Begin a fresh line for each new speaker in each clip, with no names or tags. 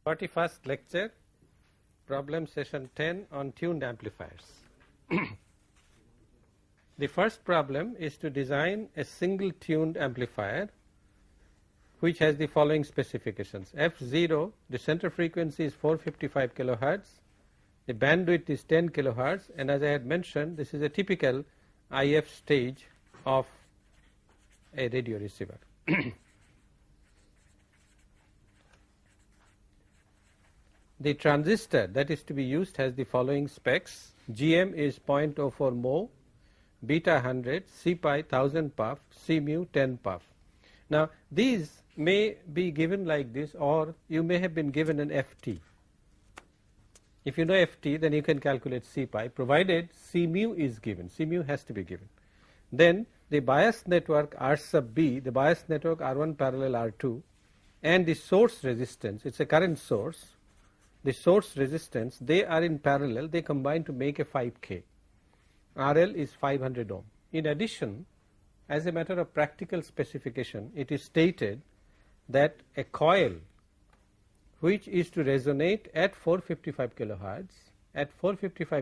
41st lecture, problem session 10 on tuned amplifiers. The first problem is to design a single tuned amplifier which has the following specifications. F0, the center frequency is 455 kilohertz, the bandwidth is 10 kilohertz, and as I had mentioned, this is a typical IF stage of a radio receiver. The transistor that is to be used has the following specs. GM is 0.04 mho, beta 100, C pi 1000 puff, C mu 10 puff. Now these may be given like this, or you may have been given an FT. If you know FT, then you can calculate C pi, provided C mu is given. C mu has to be given. Then the bias network R sub B, the bias network R1 parallel R2, and the source resistance, it's a current source, the source resistance, they are in parallel, they combine to make a 5K. RL is 500 ohm. In addition, as a matter of practical specification, it is stated that a coil which is to resonate at 455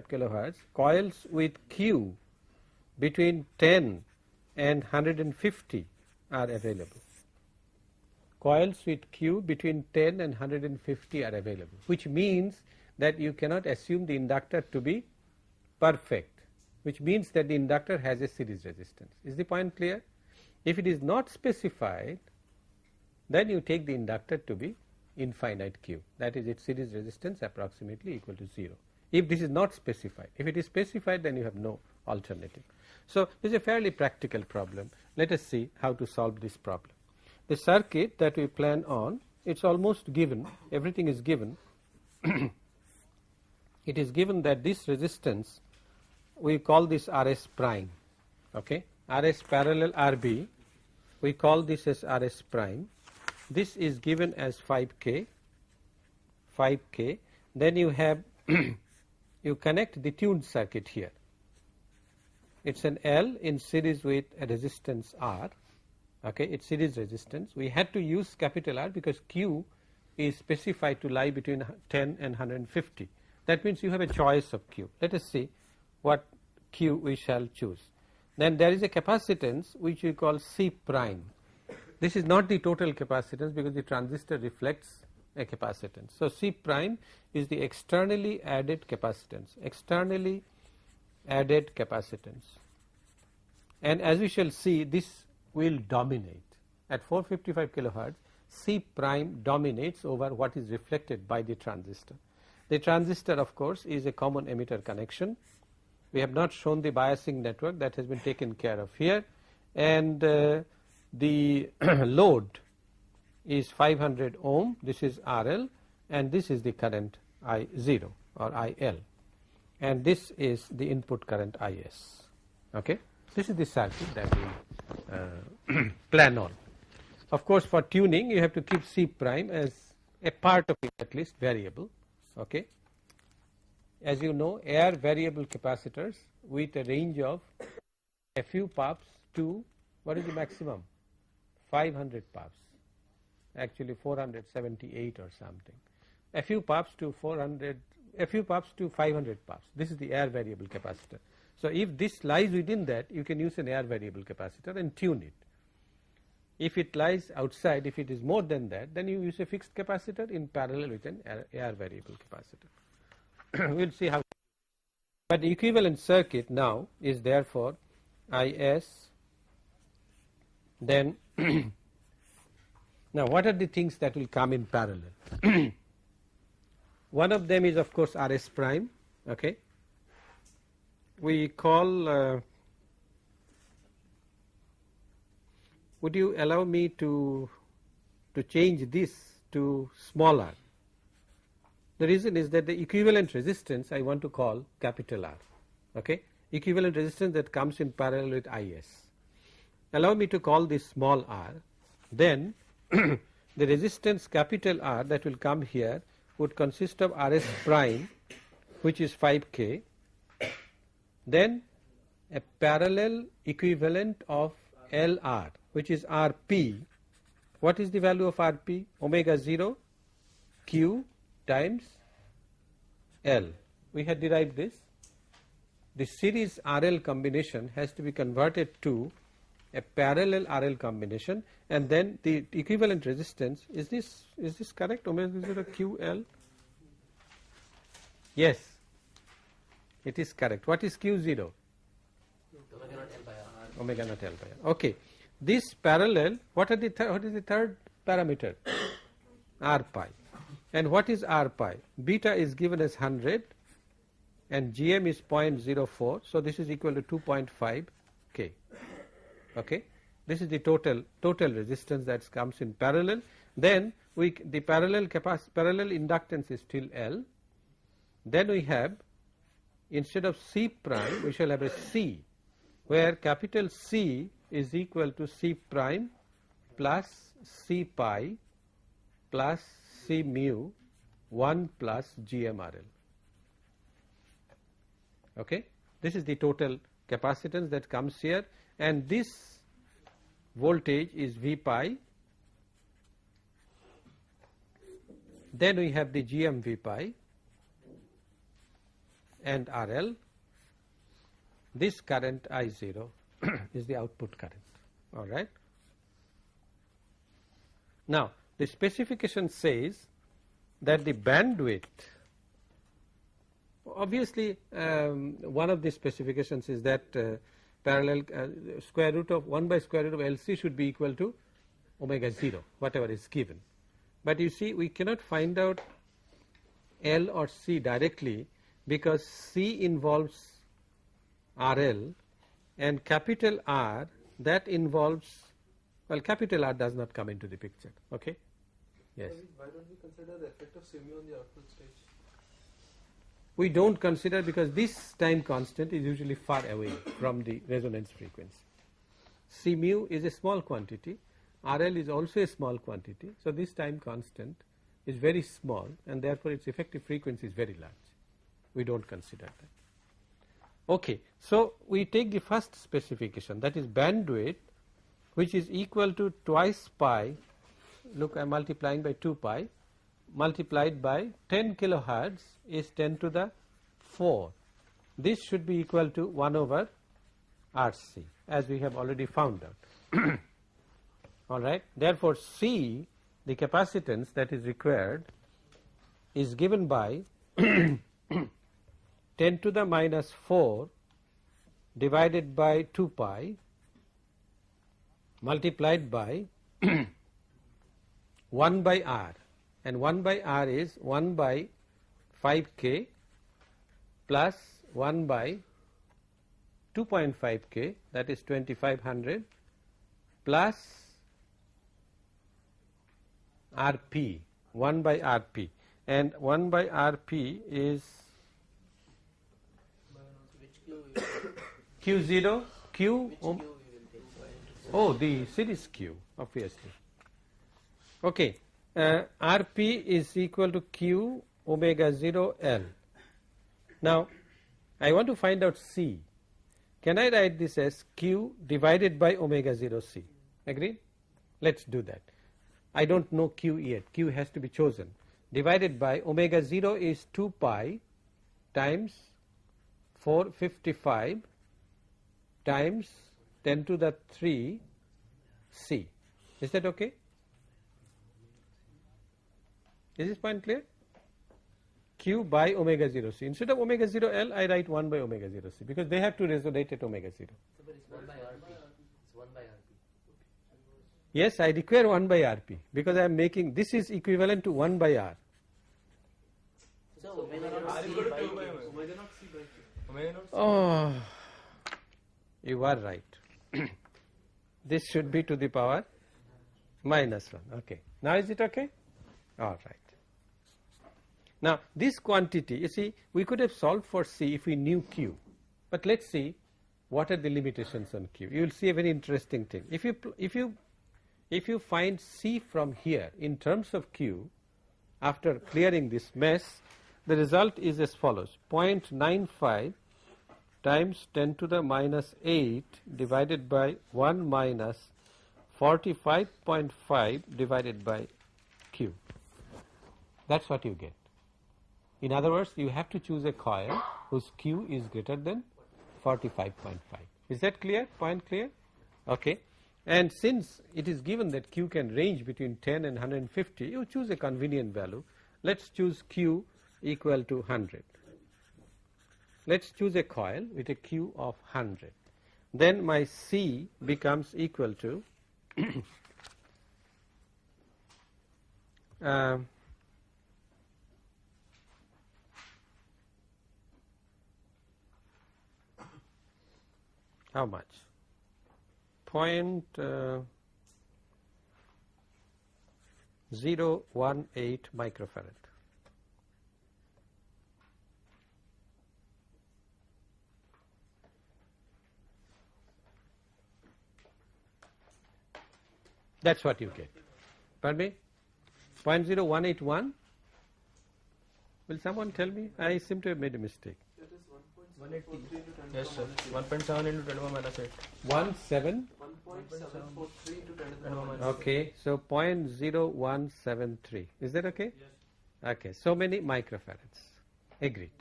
kilohertz, coils with Q between 10 and 150 are available. Coils with Q between 10 and 150 are available, which means that you cannot assume the inductor to be perfect, which means that the inductor has a series resistance. Is the point clear? If it is not specified, then you take the inductor to be infinite Q, that is its series resistance approximately equal to 0. If this is not specified, if it is specified, then you have no alternative. So this is a fairly practical problem. Let us see how to solve this problem. The circuit that we plan on, it's almost given, everything is given. It is given that this resistance, we call this RS prime, okay, RS parallel RB, we call this as RS prime. This is given as 5K, then you have you connect the tuned circuit here. It's an L in series with a resistance R. Okay, it's series resistance. We had to use capital R because Q is specified to lie between 10 and 150. That means you have a choice of Q. Let us see what Q we shall choose. Then there is a capacitance which we call C prime. This is not the total capacitance because the transistor reflects a capacitance. So C prime is the externally added capacitance, and as we shall see, this will dominate at 455 kilohertz. C prime dominates over what is reflected by the transistor. The transistor, of course, is a common emitter connection. We have not shown the biasing network, that has been taken care of here, and the load is 500 ohm. This is RL, and this is the current I0 or IL, and this is the input current IS. Okay, this is the circuit that we plan on. Of course, for tuning you have to keep C prime as a part of it, at least variable. Okay, as you know, air variable capacitors with a range of a few puffs to, what is the maximum, 500 puffs, actually 478 or something, a few puffs to 400, a few puffs to 500 puffs. This is the air variable capacitor. So if this lies within that, you can use an air variable capacitor and tune it. If it lies outside, if it is more than that, then you use a fixed capacitor in parallel with an air variable capacitor. We will see how. But the equivalent circuit now is therefore IS. Then now what are the things that will come in parallel? One of them is, of course, RS prime. Okay, we call, would you allow me to change this to smaller? The reason is that the equivalent resistance I want to call capital R. Okay, equivalent resistance that comes in parallel with IS. Allow me to call this small r. Then the resistance capital R that will come here would consist of RS prime, which is 5K, then a parallel equivalent of LR, which is RP. What is the value of RP? Omega 0 Q times L. We had derived this. The series RL combination has to be converted to a parallel RL combination, and then the equivalent resistance is this correct? Omega 0 QL. Yes, it is correct. What is Q0? Omega naught L by R. Okay, this parallel. What is the third parameter? R pi. And what is R pi? Beta is given as 100 and GM is 0.04, so this is equal to 2.5 K. Okay, this is the total resistance that comes in parallel. Then the parallel inductance is still L. Then we have, instead of C prime, we shall have a C, where capital C is equal to C prime plus C pi plus C mu 1 plus GMRL. Okay, this is the total capacitance that comes here, and this voltage is V pi. Then we have the GM V pi and RL. This current I0 is the output current. All right. Now the specification says that the bandwidth, obviously one of the specifications is that parallel square root of 1 by square root of LC should be equal to omega 0, whatever is given. But you see, we cannot find out L or C directly, because C involves RL and capital R, that involves, well, capital R does not come into the picture. Okay. Yes.
Why don't we consider the effect of CMU on the output stage?
We don't consider, because this time constant is usually far away from the resonance frequency. C mu is a small quantity, RL is also a small quantity, so this time constant is very small, and therefore its effective frequency is very large. We don't consider that. Okay, so we take the first specification, that is bandwidth, which is equal to twice pi. Look, I am multiplying by 2 pi, multiplied by 10 kilohertz is 10 to the 4. This should be equal to 1 over RC, as we have already found out. All right. Therefore, C, the capacitance that is required, is given by 10 to the minus 4 divided by 2 pi multiplied by 1 by R, and 1 by R is 1 by 5K plus 1 by 2.5K, that is 2500, plus RP, 1 by RP, and 1 by RP is Q0, Q, oh, the series Q, obviously. Okay, RP is equal to Q omega 0 L. Now, I want to find out C. Can I write this as Q divided by omega 0 C? Agreed? Let's do that. I don't know Q yet. Q has to be chosen. Divided by omega 0 is 2 pi times 455 times 10 to the 3 C. Is that okay? Is this point clear? Q by omega 0 C. Instead of omega 0 L, I write 1 by omega 0 C, because they have to resonate at omega 0.
So but it's 1 by RP. It's 1 by RP.
Yes, I require 1 by RP, because I am making, this is equivalent to 1 by R.
So omega naught C by Q.
Omega naught C by Q. Omega naught C.
Oh, you are right. This should be to the power minus 1. Okay. Now is it okay? All right. Now this quantity, you see, we could have solved for C if we knew Q, but let's see what are the limitations on Q. You will see a very interesting thing. If you find C from here in terms of Q, after clearing this mess, the result is as follows: 0.95 times 10 to the minus 8 divided by 1 minus 45.5 divided by Q. That's what you get. In other words, you have to choose a coil whose Q is greater than 45.5. Is that clear? Point clear? Okay. And since it is given that Q can range between 10 and 150, you choose a convenient value. Let's choose Q equal to 100. Let's choose a coil with a Q of 100. Then my C becomes equal to how much? 0.018 microfarad. That's what you get. Pardon me? 0.0181? Will someone tell me? I seem to have made a mistake.
That is
180.
Yes, sir. 1.7 into 10 to the minus 8.
17?
1.743 into 10 to the minus 8.
Okay, so 0.0173. Is that okay?
Yes.
Okay, so many microfarads. Agreed.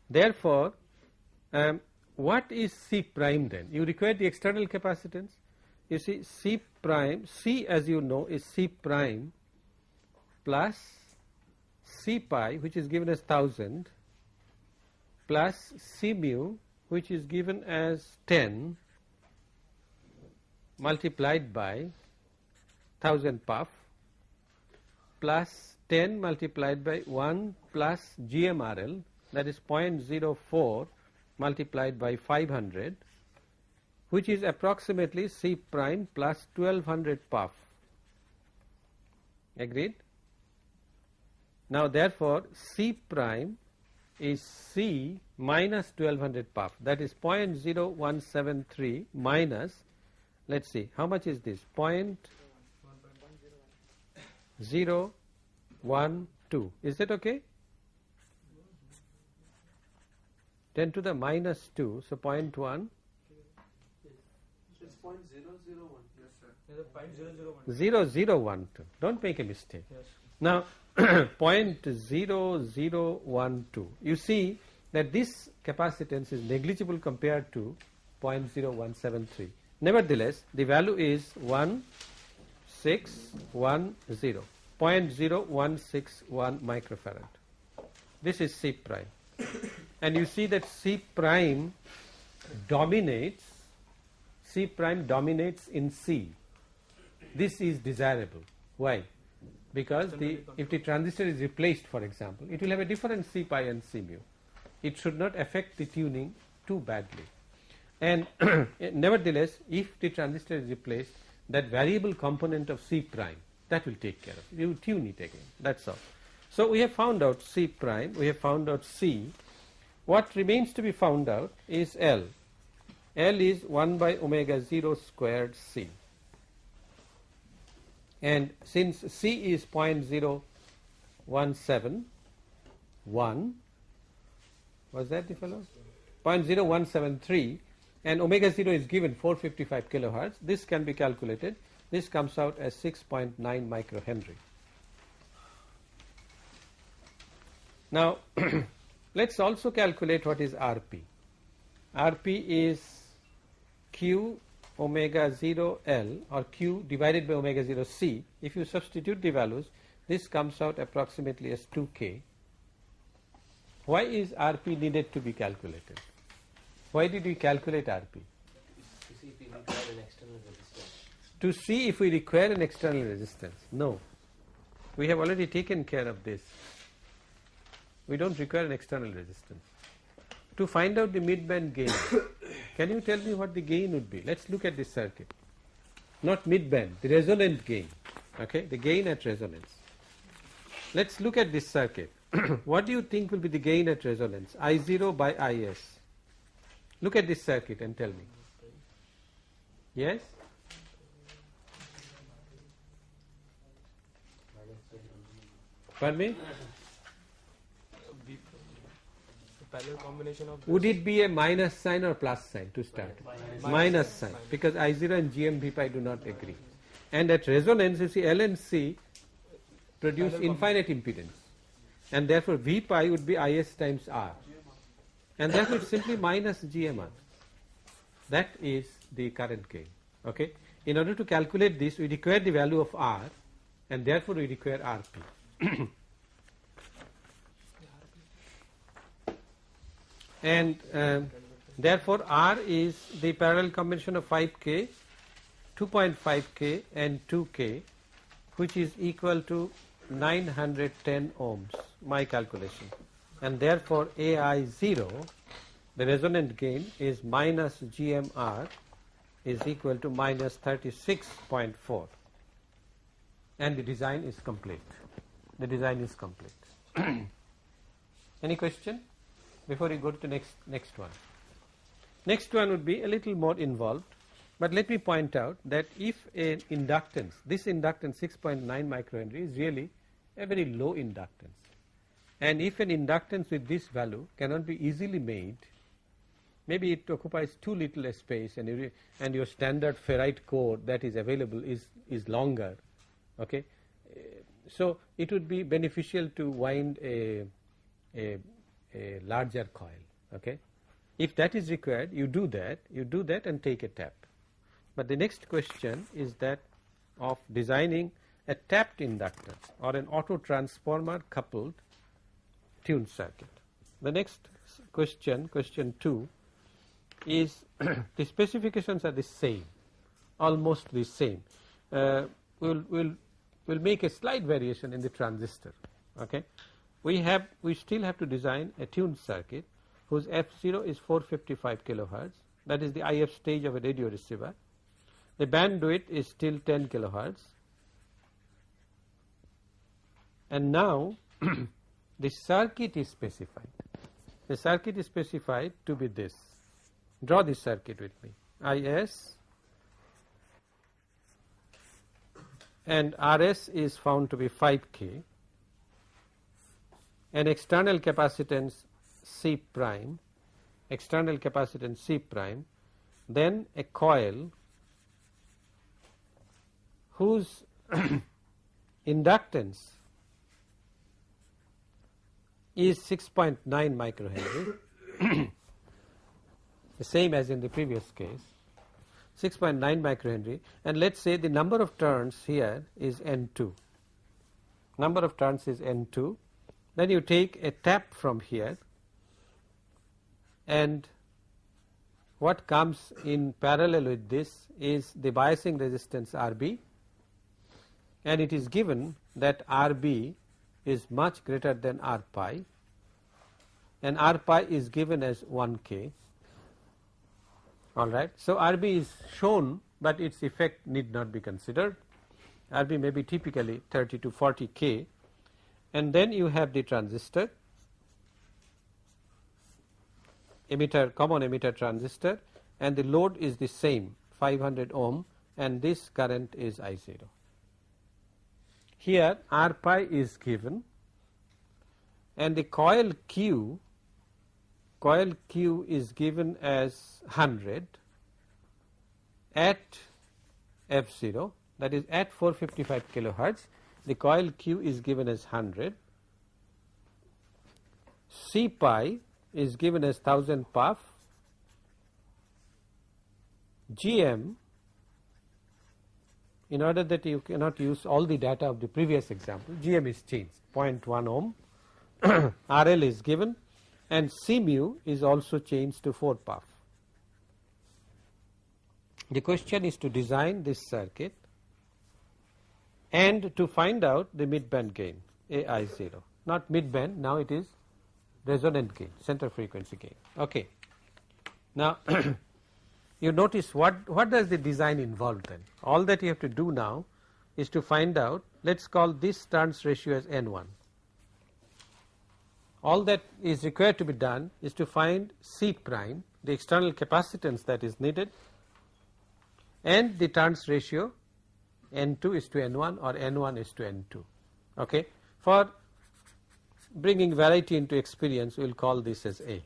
Therefore, what is C prime then? You require the external capacitance. You see, C prime, C as you know is C prime plus C pi, which is given as 1000, plus C mu, which is given as 10, multiplied by 1000 puff, plus 10 multiplied by 1 plus GMRL, that is 0.04 multiplied by 500, which is approximately C prime plus 1200 puff. Agreed? Now therefore, C prime is C minus 1200 puff, that is 0.0173 minus, let's see, how much is this? 0.012. Is that okay? 10 to the minus 2, so 0.1.
It's 0.001. Yes, sir. Yes, 0.001.
0012. Don't make a mistake.
Yes.
Now 0.0012. You see that this capacitance is negligible compared to 0.0173. Nevertheless, the value is 1610, 0.0161 microfarad. This is C prime. And you see that C prime dominates in C. This is desirable. Why? Because if the transistor is replaced, for example, it will have a different C pi and C mu. It should not affect the tuning too badly. And nevertheless, if the transistor is replaced, that variable component of C prime, that will take care of it. You tune it again. That's all. So we have found out C prime, we have found out C. What remains to be found out is L. L is 1 by omega 0 squared C. And since C is 0.0171, was that the fellow? 0.0173, and omega 0 is given 455 kilohertz. This can be calculated. This comes out as 6.9 microhenry. Now, let's also calculate what is RP. RP is Q omega 0 L, or Q divided by omega 0 C. If you substitute the values, this comes out approximately as 2K. Why is RP needed to be calculated? Why did we calculate RP?
To see if we require an external resistance.
To see if we require an external resistance. No. We have already taken care of this. We don't require an external resistance. To find out the midband gain, can you tell me what the gain would be? Let's look at this circuit. Not midband, the resonant gain. Okay, the gain at resonance. Let's look at this circuit. What do you think will be the gain at resonance? I0 by Is. Look at this circuit and tell me. Yes? Pardon me?
parallel combination of
Would it be a minus sign or plus sign to start? Minus sign, because I0 and GM V pi do not agree. And at resonance, you see L and C produce infinite impedance, and therefore V pi would be Is times R, and therefore it's simply minus GMR. That is the current gain. Okay. In order to calculate this, we require the value of R, and therefore we require RP. And therefore R is the parallel combination of 5K, 2.5K and 2K, which is equal to 910 ohms, my calculation, and therefore AI0, the resonant gain, is minus GMR is equal to minus 36.4, and the design is complete. The design is complete. Any question before we go to the next one? Next one would be a little more involved, but let me point out that if an inductance, this inductance 6.9 microhenry is really a very low inductance, and if an inductance with this value cannot be easily made, maybe it occupies too little a space, and your standard ferrite core that is available is longer. Okay, so it would be beneficial to wind a larger coil. Okay, if that is required, you do that and take a tap. But the next question is that of designing a tapped inductor or an auto transformer coupled tuned circuit. The next question, question 2, is the specifications are the same, almost the same. We'll make a slight variation in the transistor. Okay, we still have to design a tuned circuit whose F0 is 455 kilohertz. That is the IF stage of a radio receiver. The bandwidth is still 10 kilohertz, and now the circuit is specified. The circuit is specified to be this. Draw this circuit with me. IS and RS is found to be 5K, an external capacitance C prime, then a coil whose inductance is 6.9 microhenry, the same as in the previous case, 6.9 microhenry, and let's say the number of turns here is N2. Number of turns is N2. Then you take a tap from here, and what comes in parallel with this is the biasing resistance RB, and it is given that RB is much greater than R pi, and R pi is given as 1K. All right. So RB is shown, but its effect need not be considered. RB may be typically 30 to 40K, and then you have the transistor, common emitter transistor, and the load is the same, 500 ohm, and this current is I0. Here R pi is given, and the coil Q is given as 100 at F0, that is at 455 kilohertz. The coil Q is given as 100. C pi is given as 1000 puff. GM, in order that you cannot use all the data of the previous example, GM is changed, 0.1 ohm. RL is given, and C mu is also changed to 4 puff. The question is to design this circuit and to find out the midband gain, AI0. Not midband, now it is resonant gain, center frequency gain. Okay. Now you notice what does the design involve then? All that you have to do now is to find out, let's call this turns ratio as N1. All that is required to be done is to find C prime, the external capacitance that is needed, and the turns ratio N2 is to N1 or N1 is to N2. Okay. For bringing variety into experience, we will call this as A.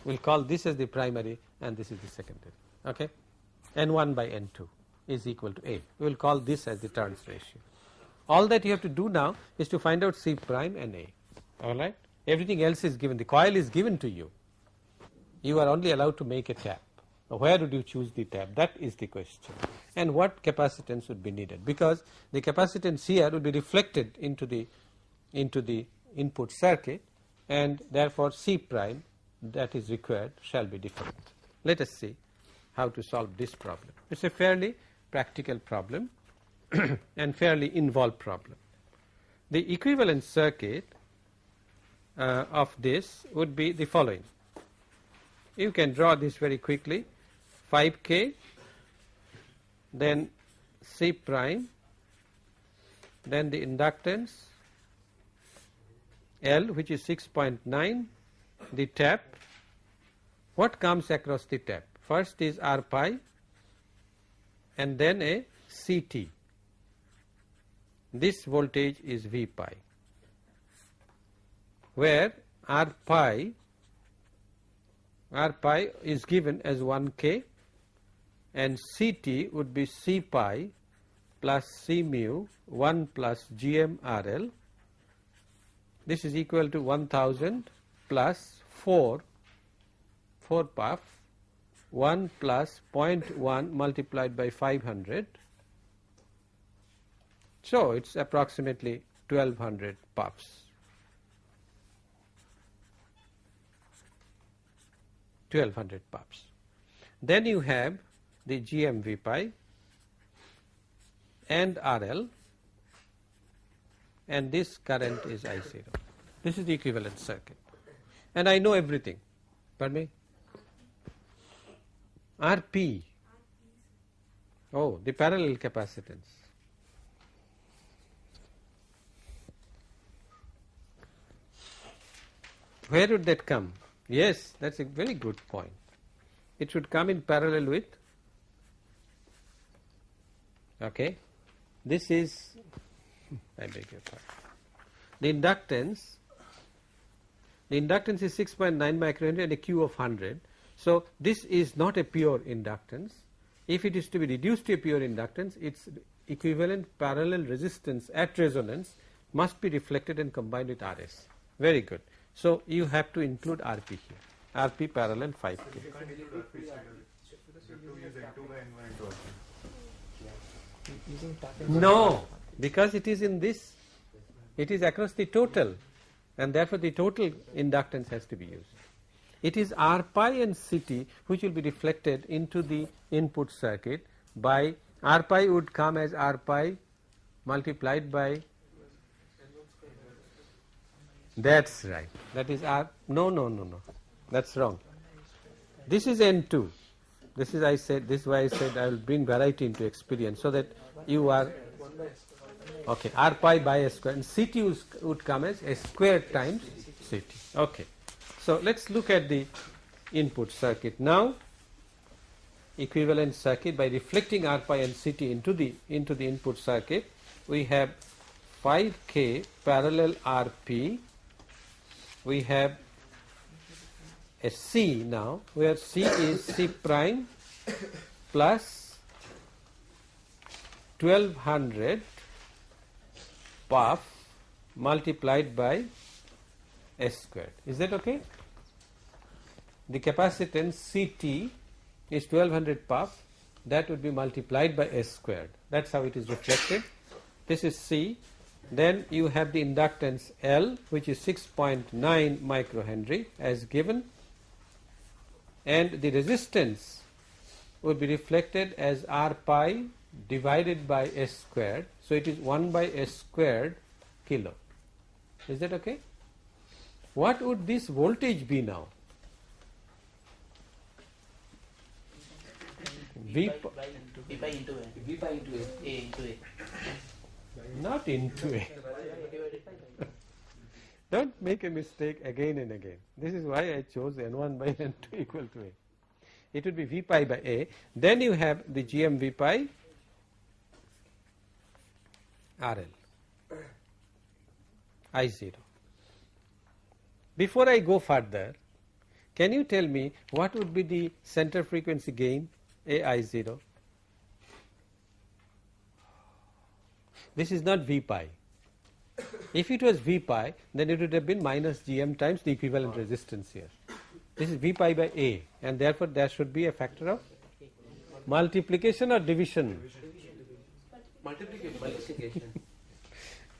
We'll call this as the primary and this is the secondary. Okay, N1 by N2 is equal to A. We will call this as the turns ratio. All that you have to do now is to find out C prime and A. All right. Everything else is given. The coil is given to you. You are only allowed to make a tap. Now, where would you choose the tap? That is the question. And what capacitance would be needed? Because the capacitance here will be reflected into the input circuit, and therefore C prime that is required shall be different. Let us see how to solve this problem. It's a fairly practical problem and fairly involved problem. The equivalent circuit of this would be the following. You can draw this very quickly. 5K, then C prime, then the inductance L, which is 6.9, the tap. What comes across the tap? First is R pi and then a CT. This voltage is V pi, where R pi is given as 1K and CT would be C pi plus C mu 1 plus GM RL. This is equal to 1000 plus 4 puff 1 plus 0.1 multiplied by 500. So it's approximately 1200 puffs. 1200 puffs. Then you have the GMV pi and RL, and this current is I0. This is the equivalent circuit. And I know everything. Pardon me? RP. Oh, the parallel capacitance. Where would that come? Yes, that's a very good point. It should come in parallel with, okay, this is, I beg your pardon, the inductance is 6.9 microhenry and a Q of 100. So this is not a pure inductance. If it is to be reduced to a pure inductance, its equivalent parallel resistance at resonance must be reflected and combined with RS. Very good. So you have to include RP here. RP parallel 5K. No, because it is in this, it is across the total, and therefore the total inductance has to be used. It is R pi and CT which will be reflected into the input circuit by R pi would come as R pi multiplied by, that's right, that is R, no, that's wrong. This is N2. This is I said, this is why I said I will bring variety into experience so that you are, okay, R pi by S square, and CT would come as S square times CT. Okay. So let's look at the input circuit now. Equivalent circuit by reflecting R pi and CT into the input circuit. We have 5K parallel RP. We have a C now, where C is C prime plus 1200 puff multiplied by S squared. Is that okay? The capacitance CT is 1200 puff, that would be multiplied by S squared. That's how it is reflected. This is C. Then you have the inductance L, which is 6.9 microhenry as given, and the resistance would be reflected as R pi divided by S squared. So it is 1 by S squared kilo. Is that okay? What would this voltage be now? V
pi into A.
Not into A. Don't make a mistake again and again. This is why I chose N1 by N2 equal to A. It would be V pi by A. Then you have the GM V pi RL I0. Before I go further, Can you tell me what would be the center frequency gain AI0? This is not V pi. If it was V pi, then it would have been minus GM times the equivalent resistance here. This is V pi by A, and therefore there should be a factor of multiplication or division.
Multiplication.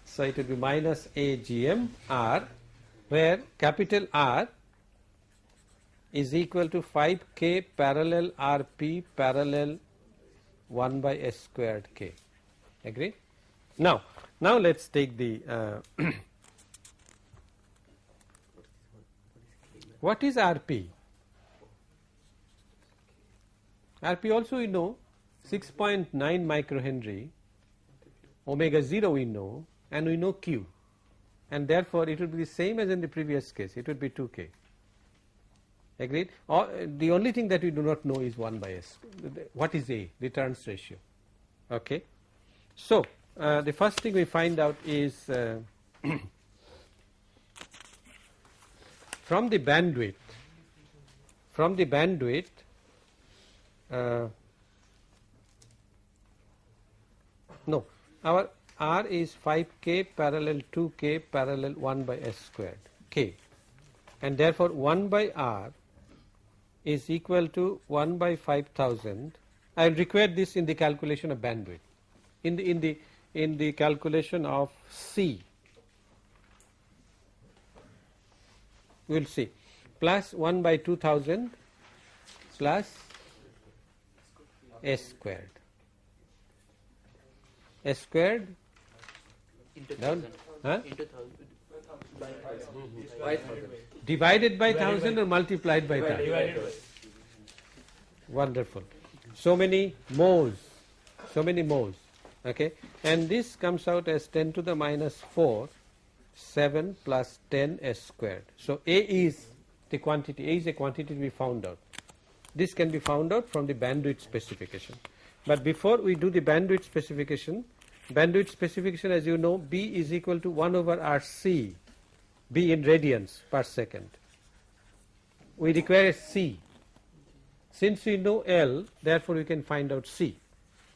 So it would be minus A GM R, where capital R is equal to 5K parallel RP parallel 1 by S squared K. Agree? Now let's take the what is RP? RP also we know 6.9 microhenry, omega 0 we know, and we know Q, and therefore it would be the same as in the previous case, it would be 2K. Agreed? Or the only thing that we do not know is 1 by S. What is A? The turns ratio. Okay. So the first thing we find out is from the bandwidth. No, our R is 5K parallel 2K parallel 1 by S squared K, and therefore 1 by R is equal to 1 by 5000. I will require this in the calculation of bandwidth. In the calculation of C, we will see plus 1 by 2000 plus S squared. S squared
Into
down,
1000.
huh?
Into 1000. By 1000.
Divided by 1000 or multiplied by 1000? Wonderful. So many moles. Okay, and this comes out as 10 to the minus 4, 7 plus 10 S squared. So A is the quantity. A is a quantity to be found out. This can be found out from the bandwidth specification. But before we do the bandwidth specification as you know, B is equal to 1 over RC, B in radians per second. We require C. Since we know L, therefore we can find out C.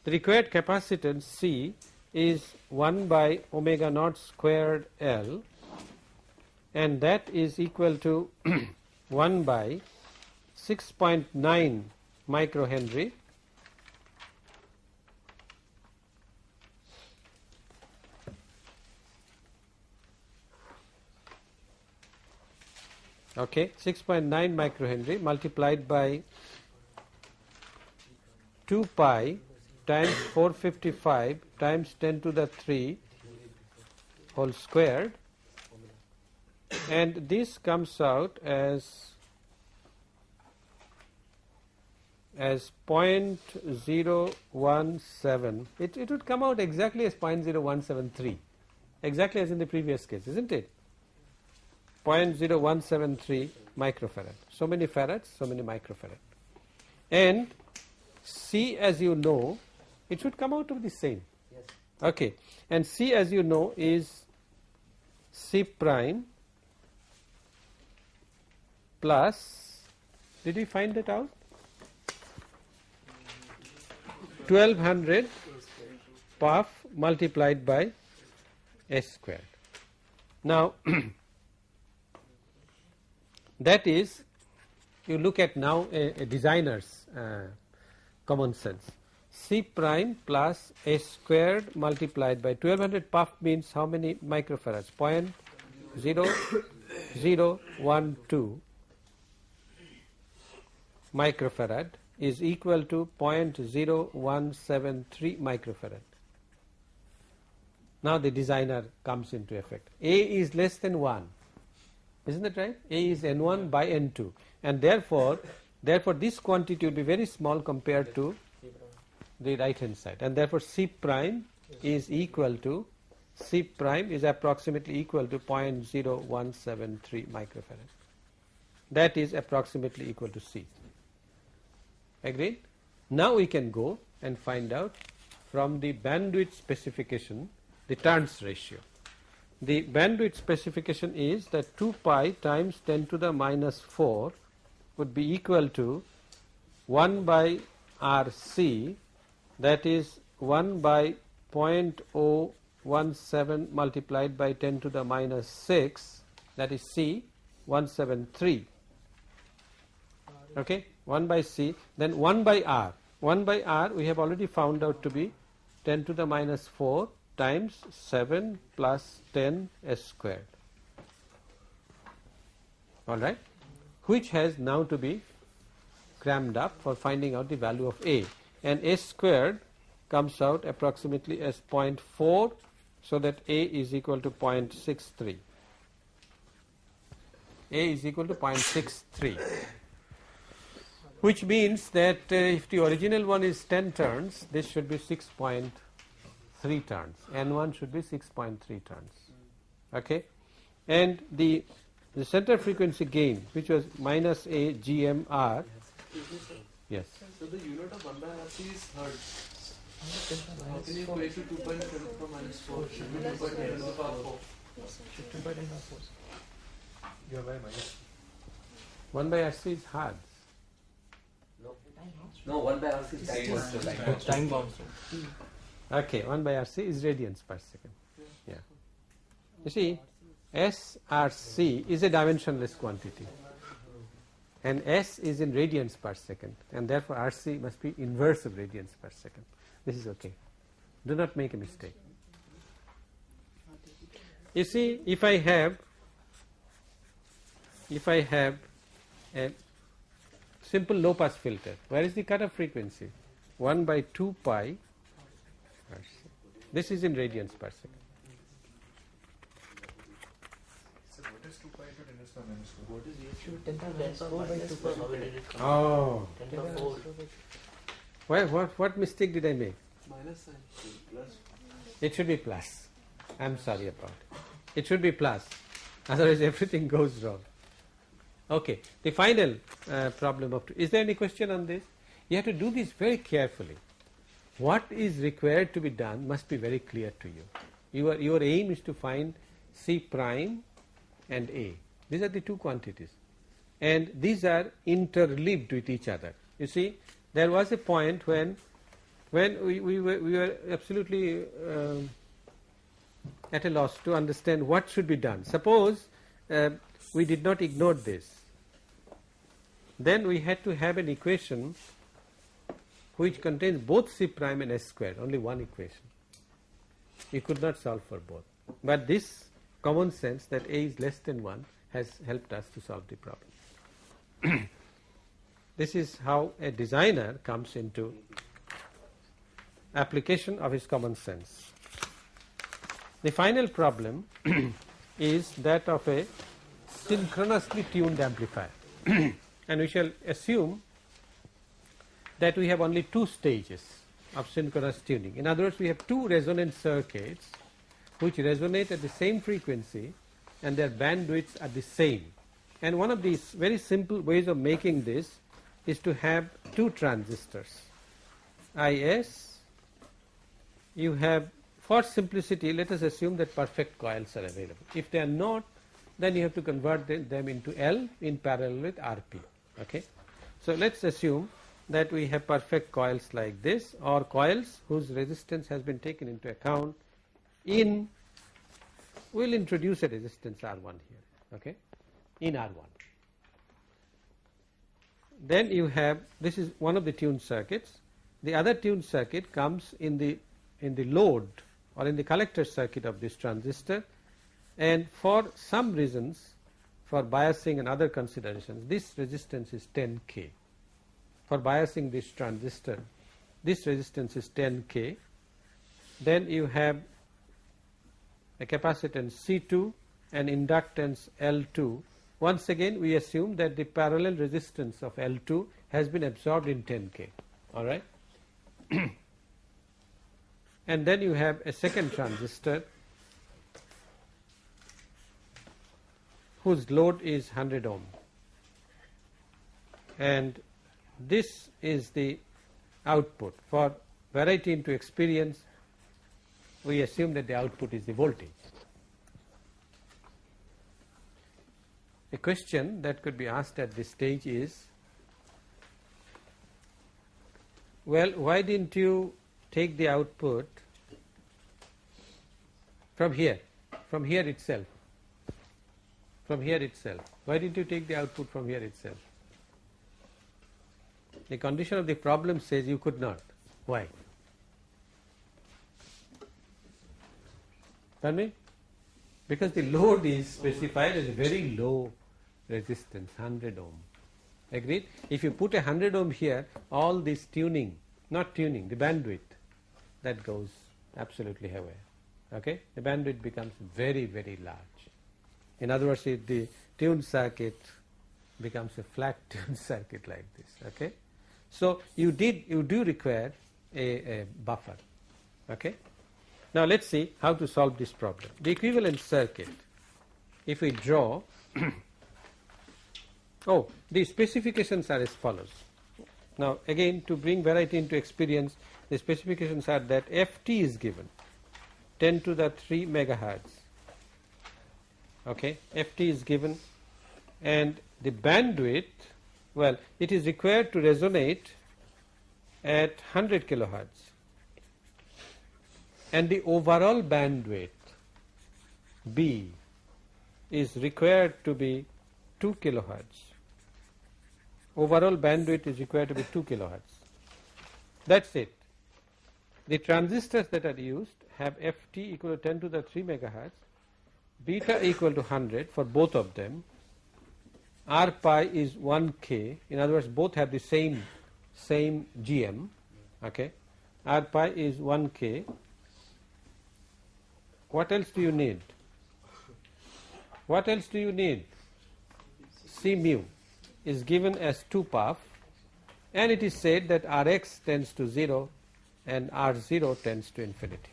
The required capacitance C is 1 by omega naught squared L, and that is equal to 1 by 6.9 microhenry okay, 6.9 microhenry multiplied by 2 pi times 455 times 10 to the 3 whole squared, and this comes out as 0.017. It would come out exactly as 0.0173, exactly as in the previous case, isn't it? 0.0173 microfarad. So many farads, so many microfarad. And C, as you know, it should come out to be the same.
Yes.
Okay, and C, as you know, is C prime plus, did we find that out? 1200 puff multiplied by S squared. Now that is, you look at now a designer's common sense. C prime plus S squared multiplied by 1200 puff means how many microfarads? 0.0012 microfarad is equal to 0.0173 microfarad. Now the designer comes into effect. A is less than 1. Isn't that right? A is N1 by N2, and therefore this quantity will be very small compared to the right hand side, and therefore C prime is approximately equal to 0.0173 microfarad. That is approximately equal to C. Agreed? Now we can go and find out from the bandwidth specification the turns ratio. The bandwidth specification is that 2 pi times 10 to the minus 4 would be equal to 1 by RC, that is 1 by 0.017 multiplied by 10 to the minus 6, that is C 173. Okay, 1 by C, then 1 by R. 1 by R we have already found out to be 10 to the minus 4 times 7 plus 10 S squared. All right, which has now to be crammed up for finding out the value of A, and S squared comes out approximately as 0.4, so that A is equal to 0.63. A is equal to 0.63, which means that if the original one is 10 turns, this should be 6.3 turns, N1 should be 6.3 turns. Okay, and the center frequency gain, which was minus A GMR. Yes.
So the unit of 1 by RC is hertz. How can you equate to 2.10 to the minus 4? Should be 2.10 to the power 4. You are by minus.
1 by RC is hard.
No, 1 by RC is
Time bound.
Okay, 1 by RC is radians per second. Yeah. You see, SRC is a dimensionless quantity, and S is in radians per second, and therefore RC must be inverse of radians per second. This is okay. Do not make a mistake. You see, if I have a simple low pass filter, where is the cutoff frequency? 1 by 2 pi RC. This is in radians per second.
So what is 2 pi to 10 to the minus 4?
What is the issue? 10 to the 4 by 2 pi. How did it come?
Oh.
10 to the 4.
What mistake did I make?
Minus sign.
Plus.
It should be plus. I'm sorry about it. It should be plus. Otherwise everything goes wrong. Okay. The final problem of... Is there any question on this? You have to do this very carefully. What is required to be done must be very clear to you. Your aim is to find C prime and A. These are the two quantities. And these are interleaved with each other. You see, there was a point when we were absolutely at a loss to understand what should be done. Suppose we did not ignore this. Then we had to have an equation which contains both C prime and S squared, only one equation. You could not solve for both. But this common sense that A is less than 1 has helped us to solve the problem. This is how a designer comes into application of his common sense. The final problem is that of a synchronously tuned amplifier. And we shall assume that we have only two stages of synchronous tuning. In other words, we have two resonant circuits which resonate at the same frequency and their bandwidths are the same. And one of these very simple ways of making this is to have two transistors. IS, you have, for simplicity, let us assume that perfect coils are available. If they are not, then you have to convert them into L in parallel with RP. Okay? So let's assume that we have perfect coils like this, or coils whose resistance has been taken into account in, we'll introduce a resistance R1 here, okay, in R1. Then you have, this is one of the tuned circuits. The other tuned circuit comes in the load or in the collector circuit of this transistor, and for some reasons, for biasing and other considerations, this resistance is 10K. For biasing this transistor, this resistance is 10K. Then you have a capacitance C2 and inductance L2. Once again, we assume that the parallel resistance of L2 has been absorbed in 10K. All right? And then you have a second transistor whose load is 100 ohm. And this is the output. For variety into experience, we assume that the output is the voltage. A question that could be asked at this stage is, Well, why didn't you take the output from here itself? From here itself. Why didn't you take the output from here itself? The condition of the problem says you could not. Why? Pardon me? Because the load is specified as a very low resistance, 100 ohm. Agreed? If you put 100 ohm here, all this tuning, not tuning, the bandwidth, that goes absolutely haywire. Okay? The bandwidth becomes very, very large. In other words, the tuned circuit becomes a flat tuned circuit like this. Okay? So you do require a buffer. Okay? Now let's see how to solve this problem. The equivalent circuit, if we draw, the specifications are as follows. Now again, to bring variety into experience, the specifications are that Ft is given 10 to the 3 megahertz. Okay, Ft is given, and the bandwidth, well, it is required to resonate at 100 kilohertz, and the overall bandwidth B is required to be 2 kilohertz. Overall bandwidth is required to be 2 kilohertz. That's it. The transistors that are used have Ft equal to 10 to the 3 megahertz, beta equal to 100 for both of them, R pi is 1k, in other words both have the same GM, okay. R pi is 1k. What else do you need? What else do you need? C mu is given as 2 puff, and it is said that Rx tends to 0 and R0 tends to infinity.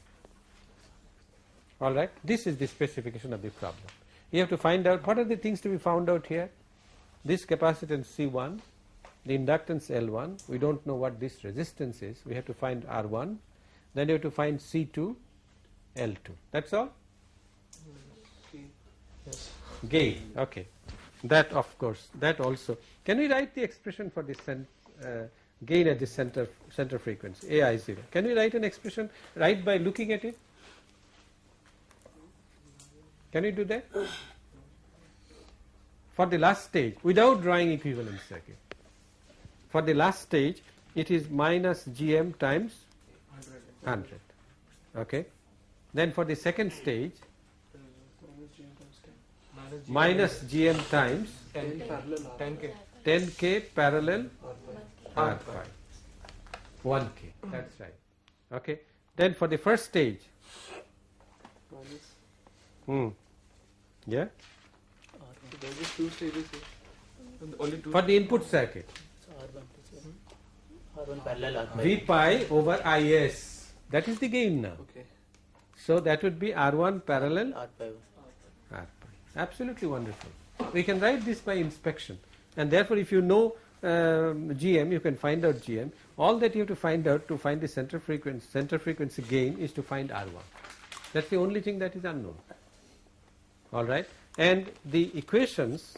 Alright, this is the specification of the problem. You have to find out what are the things to be found out here. This capacitance C1, the inductance L1, we don't know what this resistance is, we have to find R1, then you have to find C2, L2. That's all?
Yes.
Gain, okay. That of course, that also. Can we write the expression for this gain at the center frequency, AI0? Can we write an expression right by looking at it? Can you do that? For the last stage, without drawing equivalent circuit. For the last stage, it is minus GM times 100. Okay. Then for the second stage, minus GM times 10K parallel R pi. 1K. That's right. Okay. Then for the first stage, yeah.
So there are just 2 stages here. Only 2.
For the input circuit,
So R1 parallel R pi.
V pi over Is. That is the gain now.
Okay.
So that would be R1 parallel
R pi.
R pi. Absolutely wonderful. We can write this by inspection, and therefore if you know GM, you can find out GM. All that you have to find out to find the center frequency gain is to find R1. That's the only thing that is unknown. All right, and the equations.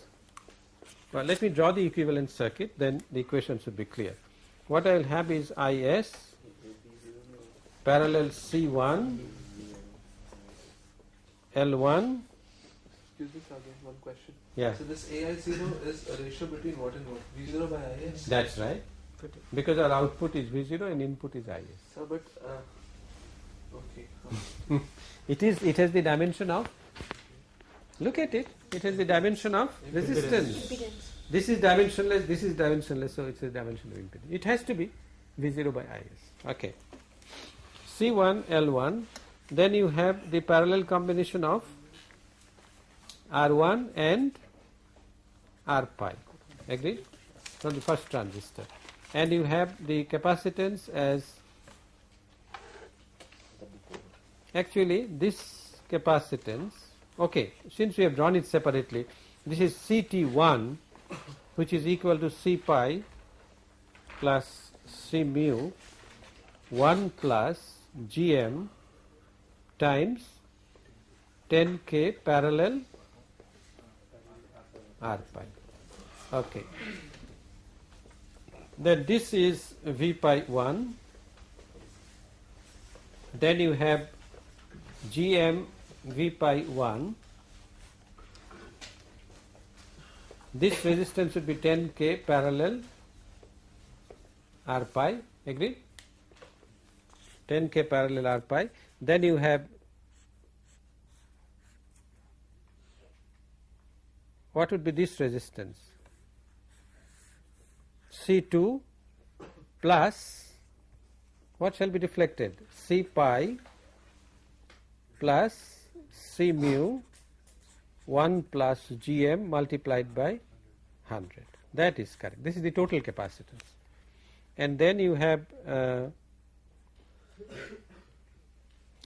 Well, let me draw the equivalent circuit. Then the equation should be clear. What I will have is Is parallel C1 L1.
Excuse me, Sagar, one question.
Yeah.
So this AI0 is a ratio between what and what? V0 by Is?
That's right. Because our output is V0 and input is Is.
So, but okay.
It has the dimension of. Look at it. It has the dimension of resistance. This is dimensionless, so it's a dimension of impedance. It has to be V0 by Is. Okay. C1 L1. Then you have the parallel combination of R1 and R pi. Agreed? From the first transistor. And you have the capacitance as, actually this capacitance, okay, since we have drawn it separately, this is CT1, which is equal to C pi plus C mu 1 plus GM times 10K parallel R pi. Okay. Then this is V pi 1. Then you have GM V pi 1. This resistance would be 10K parallel R pi, agreed? 10K parallel R pi. Then you have, what would be this resistance? C2 plus, what shall be reflected? C pi plus C mu 1 plus GM multiplied by 100. That is correct. This is the total capacitance. And then you have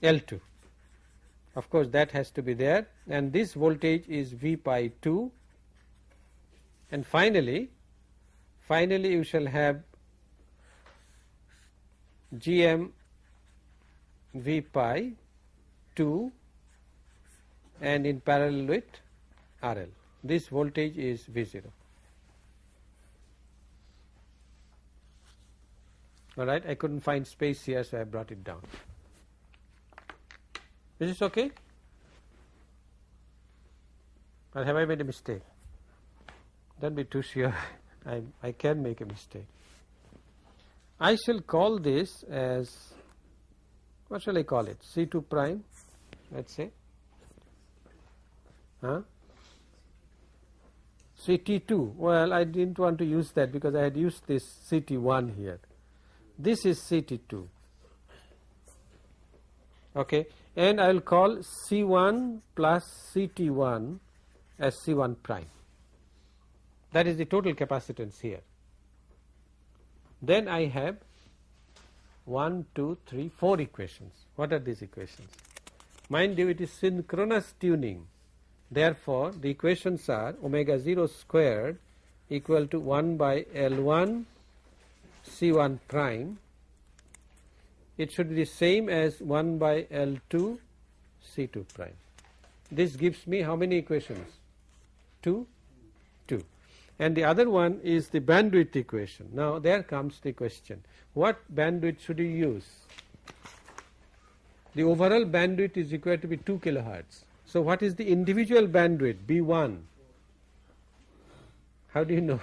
L2. Of course, that has to be there. And this voltage is V pi 2. And finally you shall have GM V pi 2 and in parallel with RL. This voltage is V0. Alright, I couldn't find space here, so I brought it down. Is this okay? Or have I made a mistake? Don't be too sure. I can make a mistake. I shall call this as, what shall I call it? C2 prime, let's say. CT2. Well, I didn't want to use that because I had used this CT1 here. This is CT2. Okay, and I will call C1 plus CT1 as C1 prime. That is the total capacitance here. Then I have 1, 2, 3, 4 equations. What are these equations? Mind you, it is synchronous tuning. Therefore, the equations are omega 0 squared equal to 1 by L1 C1 prime. It should be the same as 1 by L2 C2 prime. This gives me how many equations? 2. And the other one is the bandwidth equation. Now there comes the question, what bandwidth should you use? The overall bandwidth is required to be 2 kilohertz. So what is the individual bandwidth? B1. How do you know?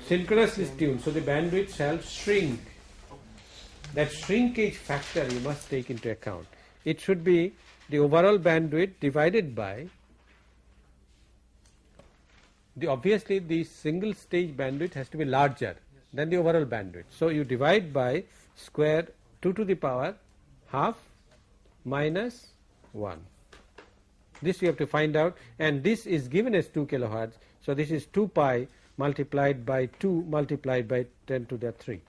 Synchronously tuned, so the bandwidth shall shrink. That shrinkage factor you must take into account. It should be the overall bandwidth divided by obviously the single stage bandwidth has to be larger than the overall bandwidth. So you divide by square 2 to the power half minus 1. This you have to find out, and this is given as 2 kilohertz. So this is 2 pi multiplied by 2 multiplied by 10 to the 3.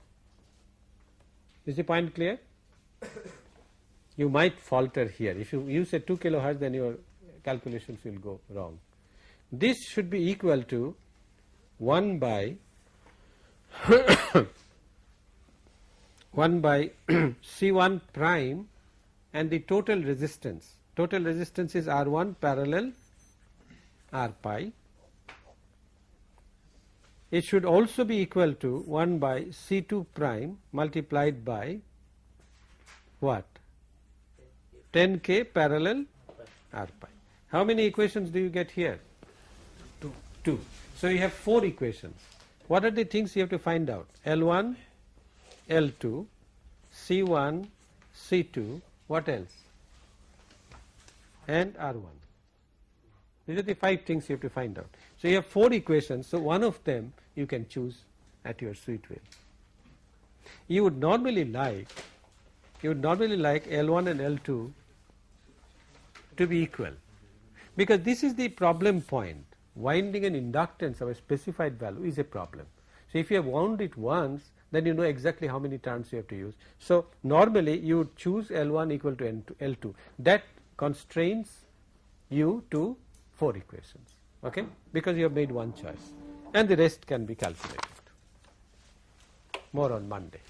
Is the point clear? You might falter here. If you use a 2 kilohertz, then your calculations will go wrong. This should be equal to 1 by 1 by C1 prime and the total resistance. Total resistance is R1 parallel R pi. It should also be equal to 1 by C2 prime multiplied by what? 10K parallel R pi. How many equations do you get here? 2. So you have 4 equations. What are the things you have to find out? L1, L2, C1, C2, what else? And R1. These are the 5 things you have to find out. So you have 4 equations, so one of them you can choose at your sweet will. You would normally like L1 and L2 to be equal, because this is the problem point. Winding an inductance of a specified value is a problem. So if you have wound it once, then you know exactly how many turns you have to use. So normally you would choose L1 equal to L2. That constrains you to 4 equations, okay, because you have made one choice, and the rest can be calculated. More on Monday.